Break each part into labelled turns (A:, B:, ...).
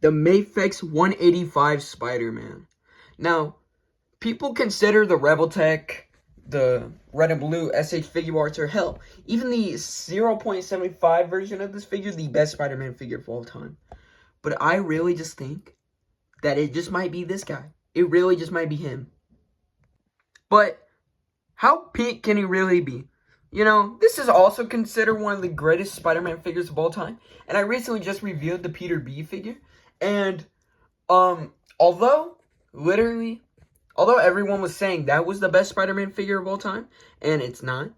A: the MAFEX 185 Spider-Man. Now, people consider the Rebel Tech, the red and blue SH figure arts, or hell, even the 0.75 version of this figure, the best Spider-Man figure of all time. But I really just think that it just might be this guy. It really just might be him. But how peak can he really be? You know, this is also considered one of the greatest Spider-Man figures of all time. And I recently just reviewed the Peter B figure. And, although everyone was saying that was the best Spider-Man figure of all time, and it's not,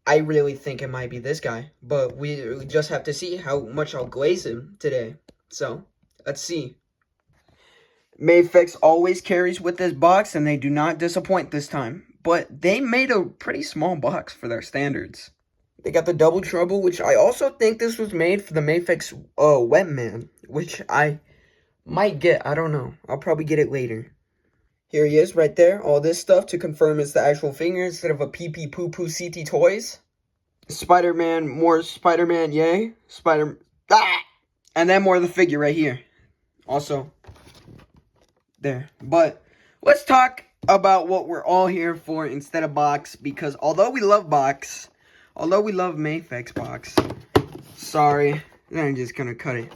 A: I really think it might be this guy. But we just have to see how much I'll glaze him today. So, let's see. MAFEX always carries with this box, and they do not disappoint this time. But they made a pretty small box for their standards. They got the Double Trouble, which I also think this was made for the MAFEX Webman, which I might get. I don't know. I'll probably get it later. Here he is right there. All this stuff to confirm it's the actual figure instead of a PP Poo Poo CT Toys. Spider-Man, more Spider-Man, yay. And then more of the figure right here. Also, there. But let's talk about what we're all here for instead of box, because although we love MAFEX box, sorry, I'm just gonna cut it.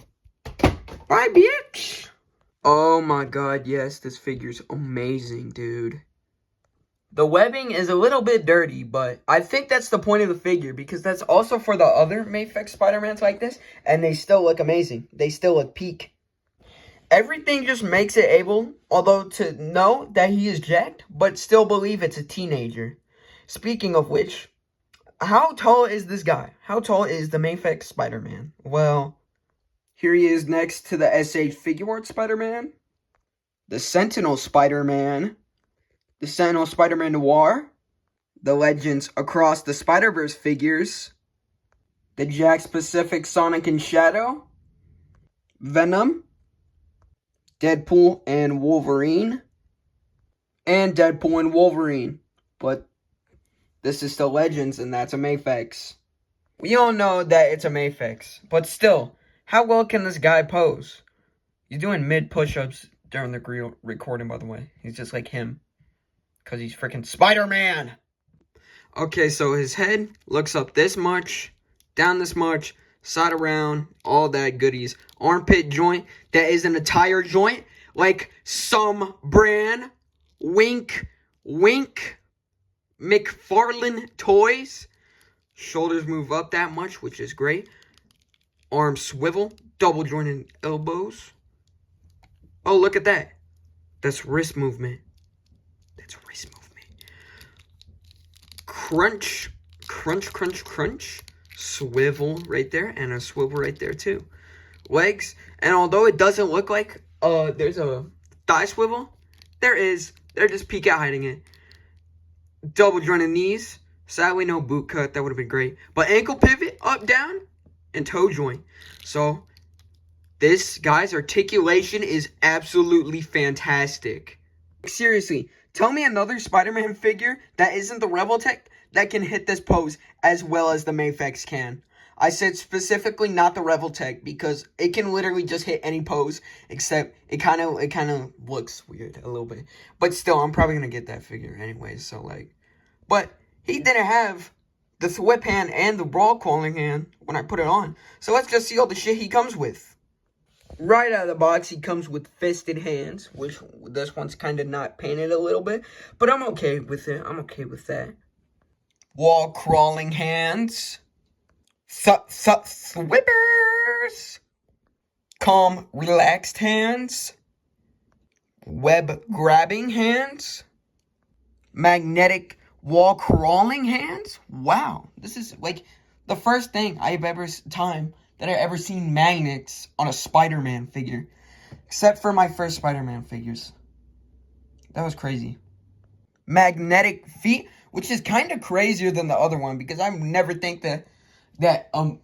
A: Bye, bitch! Oh my god, yes, this figure's amazing, dude. The webbing is a little bit dirty, but I think that's the point of the figure, because that's also for the other MAFEX Spider-Mans like this, and they still look amazing. They still look peak. Everything just makes it able, although, to know that he is jacked, but still believe it's a teenager. Speaking of which, how tall is this guy? How tall is the MAFEX Spider-Man? Well, here he is next to the SH Figure Art Spider-Man, the Sentinel Spider-Man, the Sentinel Spider-Man Noir, the Legends Across the Spider-Verse figures, the Jakks Pacific Sonic and Shadow, Venom, Deadpool and Wolverine, and Deadpool and Wolverine. But this is still Legends, and that's a MAFEX. We all know that it's a MAFEX, but still, how well can this guy pose? He's doing mid push-ups during the recording, by the way. He's just like him, because he's freaking Spider-Man. Okay, so his head looks up this much, down this much, side around, all that goodies. Armpit joint, that is an entire joint, like some brand, wink, wink, McFarlane Toys. Shoulders move up that much, which is great. Arms swivel, double jointed elbows. Oh, look at that. That's wrist movement. That's wrist movement. Crunch, crunch, crunch, crunch. Swivel right there, and a swivel right there too. Legs, and although it doesn't look like there's a thigh swivel, there is. They're just peek out hiding it. Double jointed knees. Sadly, no boot cut. That would have been great. But ankle pivot, up, down, and toe joint. So, this guy's articulation is absolutely fantastic. Seriously, tell me another Spider-Man figure that isn't the Rebel Tech that can hit this pose as well as the MAFEX can. I said specifically not the Rebel Tech, because it can literally just hit any pose, except it kind of looks weird a little bit. But still, I'm probably going to get that figure anyway, so like. But he didn't have the whip hand and the brawl calling hand when I put it on. So let's just see all the shit he comes with. Right out of the box, he comes with fisted hands, which this one's kind of not painted a little bit. But I'm okay with it. I'm okay with that. Wall crawling hands. Swippers. Calm, relaxed hands. Web grabbing hands. Magnetic wall crawling hands. Wow, this is like the first thing I've ever seen magnets on a Spider-Man figure, except for my first Spider-Man figures. That was crazy. Magnetic feet, which is kind of crazier than the other one, because I never think that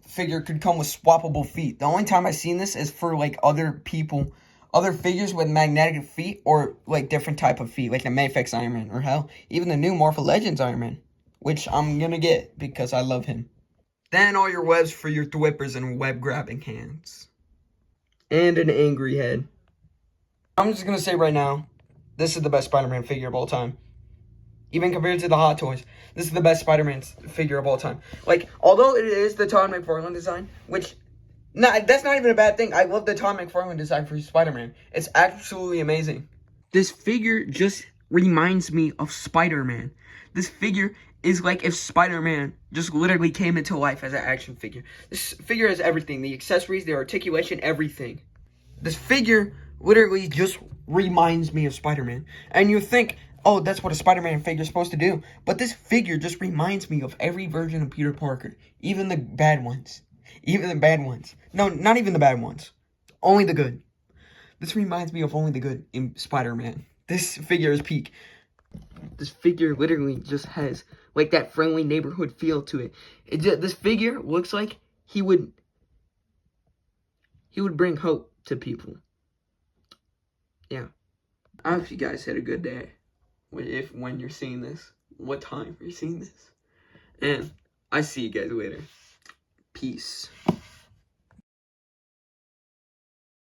A: figure could come with swappable feet. The only time I've seen this is for like other figures with magnetic feet, or like different type of feet, like the MAFEX Iron Man, or hell, even the new Morpho Legends Iron Man, which I'm gonna get because I love him. Then all your webs for your thwippers and web grabbing hands. And an angry head. I'm just gonna say right now, this is the best Spider-Man figure of all time. Even compared to the Hot Toys, this is the best Spider-Man figure of all time. Like, although it is the Todd McFarlane design, which, that's not even a bad thing. I love the Todd McFarlane design for Spider-Man. It's absolutely amazing. This figure just reminds me of Spider-Man. This figure is like if Spider-Man just literally came into life as an action figure. This figure has everything. The accessories, the articulation, everything. This figure literally just reminds me of Spider-Man. And you think, oh, that's what a Spider-Man figure is supposed to do. But this figure just reminds me of every version of Peter Parker. Even the bad ones. Even the bad ones. No, not even the bad ones. Only the good. This reminds me of only the good in Spider-Man. This figure is peak. This figure literally just has like that friendly neighborhood feel to it. This figure looks like he would bring hope to people. Yeah. I hope you guys had a good day. When you're seeing this. What time are you seeing this? And I see you guys later. Peace.